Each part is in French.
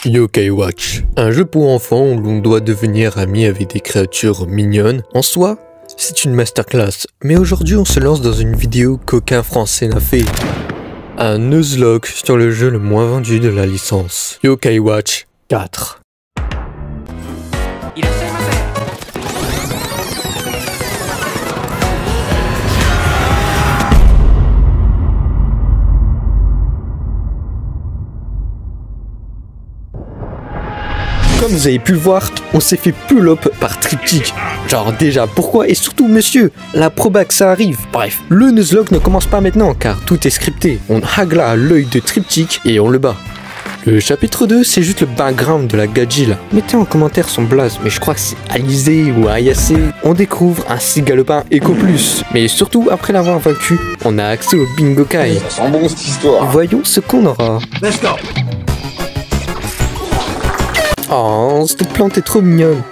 Yokai Watch, un jeu pour enfants où l'on doit devenir ami avec des créatures mignonnes. En soi, c'est une masterclass, mais aujourd'hui on se lance dans une vidéo qu'aucun français n'a fait. Un Nuzlocke sur le jeu le moins vendu de la licence, Yokai Watch 4. Comme vous avez pu le voir, on s'est fait pull-up par Triptyque. Genre déjà, pourquoi? Et surtout, monsieur, la proba que ça arrive. Bref, le Nuzlocke ne commence pas maintenant, car tout est scripté. On hagla à l'œil de Triptyque et on le bat. Le chapitre 2, c'est juste le background de la gadji là. Mettez en commentaire son blaze, mais je crois que c'est Alizé ou Ayase. On découvre un Cigalopin Eco Plus. Mais surtout, après l'avoir vaincu, on a accès au Bingokai. Ça sent bon cette histoire. Voyons ce qu'on aura. Let's go. Oh, cette plante est trop mignonne.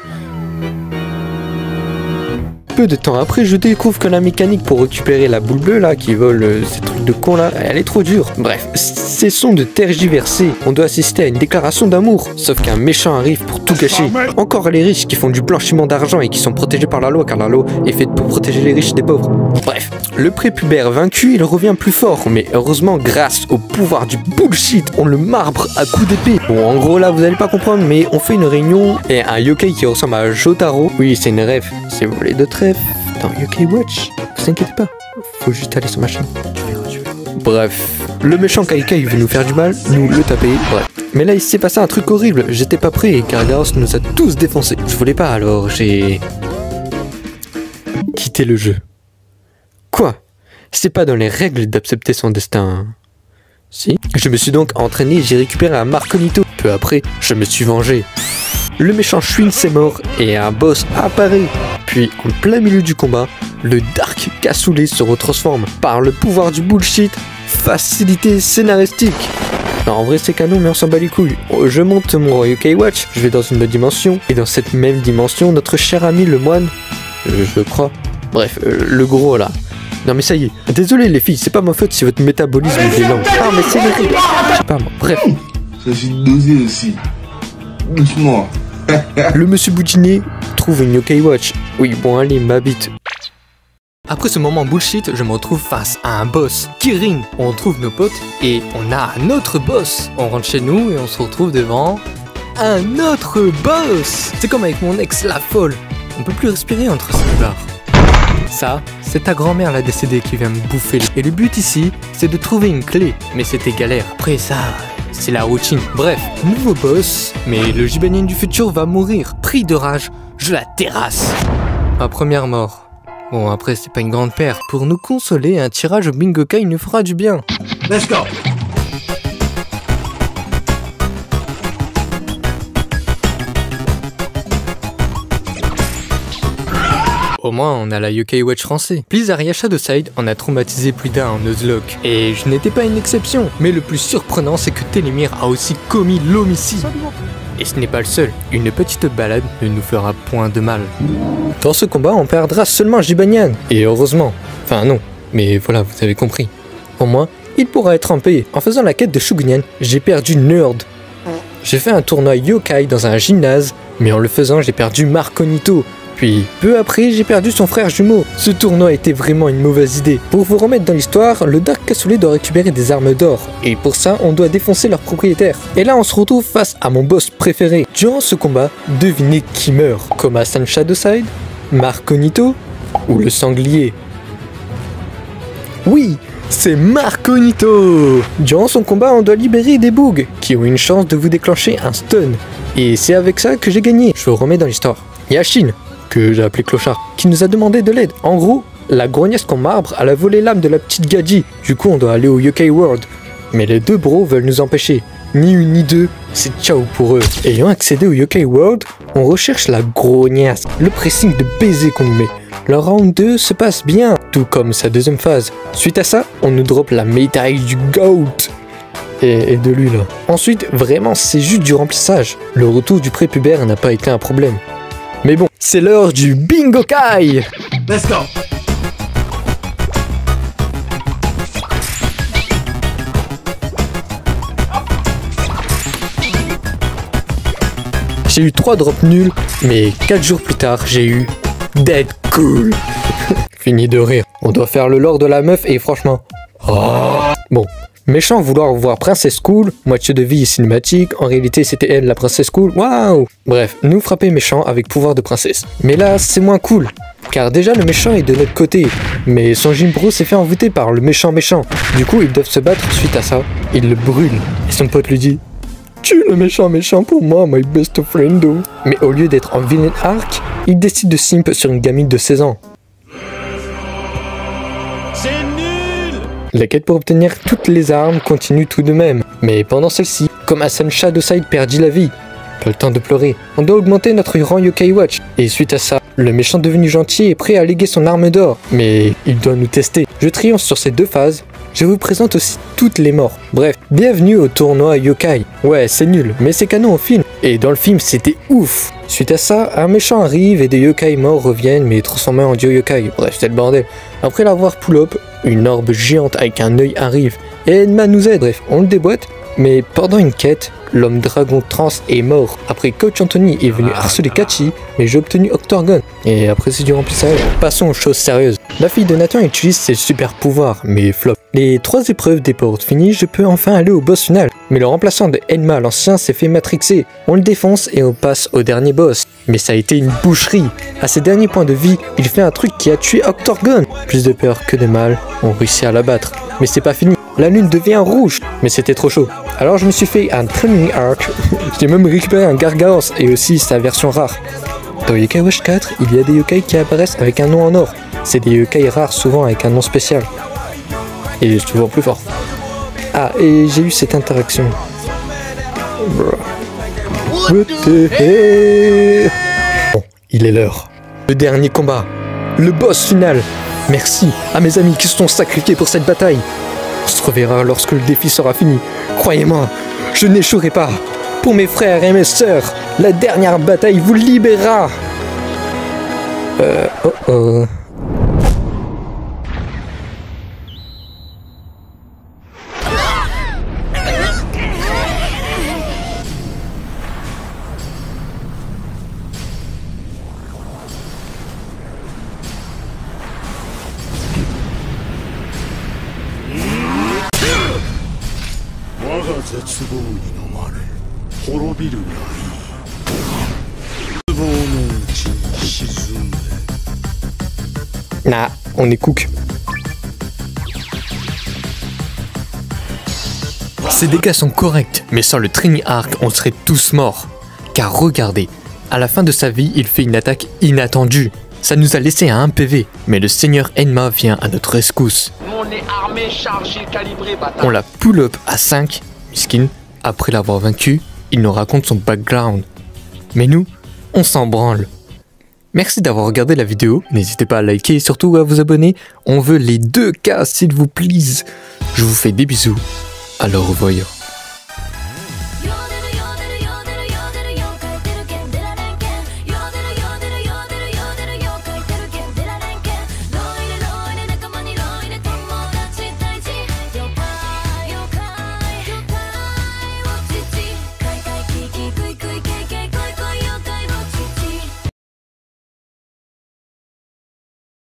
Peu de temps après, je découvre que la mécanique pour récupérer la boule bleue là, qui vole ces trucs de con là, elle est trop dure. Bref, cessons de tergiverser. On doit assister à une déclaration d'amour. Sauf qu'un méchant arrive pour tout gâcher. Encore les riches qui font du blanchiment d'argent et qui sont protégés par la loi, car la loi est faite pour protéger les riches des pauvres. Bref, le prépubère vaincu, il revient plus fort. Mais heureusement, grâce au pouvoir du bullshit, on le marbre à coups d'épée. Bon, en gros là, vous allez pas comprendre, mais on fait une réunion et un yokai qui ressemble à Jotaro. Oui, c'est une rêve. C'est volé de trêve. Dans Yokai Watch, vous inquiétez pas, faut juste aller sur ma chaîne. Bref, le méchant Kaikai veut nous faire du mal, nous le taper, bref. Mais là il s'est passé un truc horrible, j'étais pas prêt car Garros nous a tous défoncés. Je voulais pas alors j'ai quitté le jeu. Quoi? C'est pas dans les règles d'accepter son destin. Si. Je me suis donc entraîné et j'ai récupéré un Marconito. Peu après, je me suis vengé. Le méchant Schwinn s'est mort et un boss apparaît. Puis, en plein milieu du combat, le Dark Cassoulet se retransforme par le pouvoir du bullshit, facilité scénaristique. Non, en vrai c'est canon mais on s'en bat les couilles. Je monte mon Yokai Watch, je vais dans une autre dimension, et dans cette même dimension, notre cher ami le moine, je crois, bref, le gros là. Non mais ça y est, désolé les filles, c'est pas ma faute si votre métabolisme est lent. Ah mais c'est vrai, je sais pas moi, bref. Ça suis dosé aussi. Doucement. Le monsieur Boudinier trouve une Yokai Watch. Oui, bon allez, ma bite. Après ce moment bullshit, je me retrouve face à un boss, Kirin. On retrouve nos potes et on a un autre boss. On rentre chez nous et on se retrouve devant un autre boss. C'est comme avec mon ex, la folle. On peut plus respirer entre ces barres. Ça, c'est ta grand-mère la décédée qui vient me bouffer. Et le but ici, c'est de trouver une clé. Mais c'était galère. Après ça, c'est la routine. Bref, nouveau boss. Mais le Jibanien du futur va mourir. Pris de rage, je la terrasse. Ma première mort. Bon, après, c'est pas une grande perte. Pour nous consoler, un tirage au Bingokai nous fera du bien. Let's go. Au moins, on a la Yokai Watch français. Blizzard Shadow-Side en a traumatisé plus d'un en Nuzlocke. Et je n'étais pas une exception. Mais le plus surprenant, c'est que Télémire a aussi commis l'homicide. Et ce n'est pas le seul. Une petite balade ne nous fera point de mal. Dans ce combat, on perdra seulement Jibanyan. Et heureusement. Enfin non, mais voilà, vous avez compris. Au moins, il pourra être en paix. En faisant la quête de Shugunyan, j'ai perdu Nerd. J'ai fait un tournoi Yokai dans un gymnase, mais en le faisant, j'ai perdu Marconito. Puis, peu après, j'ai perdu son frère jumeau. Ce tournoi était vraiment une mauvaise idée. Pour vous remettre dans l'histoire, le Dark Cassoulet doit récupérer des armes d'or. Et pour ça, on doit défoncer leur propriétaire. Et là, on se retrouve face à mon boss préféré. Durant ce combat, devinez qui meurt. Koma-san Shadow-Side, Marconito ou le sanglier? Oui, c'est Marconito. Durant son combat, on doit libérer des bugs qui ont une chance de vous déclencher un stun. Et c'est avec ça que j'ai gagné. Je vous remets dans l'histoire. Yashin, que j'ai appelé Clochard, qui nous a demandé de l'aide. En gros, la grognasse qu'on marbre, elle a volé l'âme de la petite gadji. Du coup, on doit aller au Yokai World. Mais les deux bros veulent nous empêcher. Ni une ni deux, c'est ciao pour eux. Ayant accédé au Yokai World, on recherche la grognasse, le pressing de baiser qu'on nous met. Le round 2 se passe bien, tout comme sa deuxième phase. Suite à ça, on nous drop la médaille du GOAT. Et de lui là. Ensuite, vraiment, c'est juste du remplissage. Le retour du prépubère n'a pas été un problème. Mais bon, c'est l'heure du Bingokai. Let's go. J'ai eu 3 drops nuls, mais 4 jours plus tard, j'ai eu Dead Cool. Fini de rire. On doit faire le lore de la meuf et franchement... Oh. Bon, méchant vouloir voir Princess Cool, moitié de vie cinématique, en réalité c'était elle la Princess Cool, waouh. Bref, nous frapper méchant avec pouvoir de princesse. Mais là, c'est moins cool. Car déjà le méchant est de notre côté, mais son Jinbro s'est fait envoûter par le méchant. Du coup ils doivent se battre suite à ça, il le brûle. Et son pote lui dit « Tue le méchant pour moi, my best friendo ». Mais au lieu d'être en villain arc, il décide de simp sur une gamine de 16 ans. C'est nul. La quête pour obtenir toutes les armes continue tout de même, mais pendant celle-ci, comme Hassan Shadowside perdit la vie. Pas le temps de pleurer, on doit augmenter notre rang Yokai Watch. Et suite à ça, le méchant devenu gentil est prêt à léguer son arme d'or, mais il doit nous tester. Je triomphe sur ces 2 phases, je vous présente aussi toutes les morts. Bref, bienvenue au tournoi Yokai. Ouais, c'est nul, mais c'est canon au film. Et dans le film, c'était ouf. Suite à ça, un méchant arrive et des yokai morts reviennent mais transformés en dieu yokai. Bref, c'est le bordel. Après l'avoir pull-up, une orbe géante avec un œil arrive et Enma nous aide. Bref, on le déboîte. Mais pendant une quête, l'homme dragon trans est mort. Après, Coach Anthony est venu harceler Kachi, mais j'ai obtenu Octorgon. Et après c'est du remplissage. Passons aux choses sérieuses. La fille de Nathan utilise ses super pouvoirs, mais flop. Les 3 épreuves des portes finies, je peux enfin aller au boss final. Mais le remplaçant de Enma, l'ancien, s'est fait matrixer. On le défonce et on passe au dernier boss. Mais ça a été une boucherie. À ses derniers points de vie, il fait un truc qui a tué Octorgon. Plus de peur que de mal, on réussit à l'abattre. Mais c'est pas fini. La lune devient rouge, mais c'était trop chaud. Alors je me suis fait un training arc. J'ai même récupéré un Gargaos et aussi sa version rare. Dans Yokai Watch 4, il y a des yokai qui apparaissent avec un nom en or. C'est des yokai rares souvent avec un nom spécial. Et souvent plus fort. Ah, et j'ai eu cette interaction. Bon, il est l'heure. Le dernier combat. Le boss final. Merci à mes amis qui se sont sacrifiés pour cette bataille. On se reverra lorsque le défi sera fini. Croyez-moi, je n'échouerai pas. Pour mes frères et mes sœurs, la dernière bataille vous libérera. Oh. Nah, on est cook. Ces dégâts sont corrects, mais sans le training arc, on serait tous morts. Car regardez, à la fin de sa vie, il fait une attaque inattendue. Ça nous a laissé à 1 PV, mais le seigneur Enma vient à notre rescousse. On est armé, chargé, calibré, bâtard. On la pull up à 5, miskin. Après l'avoir vaincu, il nous raconte son background. Mais nous, on s'en branle. Merci d'avoir regardé la vidéo, n'hésitez pas à liker et surtout à vous abonner. On veut les 2K s'il vous plaît. Je vous fais des bisous, à au revoir.